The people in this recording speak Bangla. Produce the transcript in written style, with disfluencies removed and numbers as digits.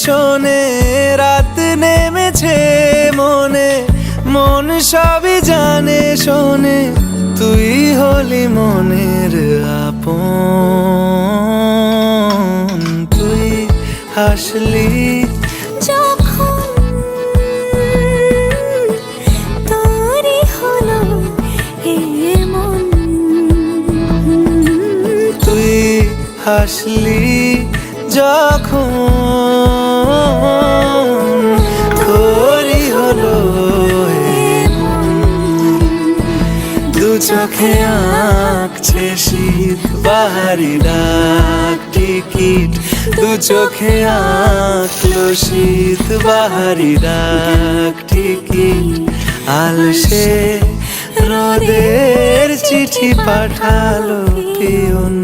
শোনে, রাত নেমেছে মনে, মন সবই জানে শোনে, তুই হলি মনের আপন। তুই হাসলি যখন তোরই হলো এমন, তুই হাসলি যখন তোরই হলো এমন। দু চোখে আঁকছে শীত বাহারি ডাক টিকিট, দু চোখে আঁকলো শীত বাহারি ডাক টিকিট। আলসে রোদের চিঠি পাঠালো পিয়ন।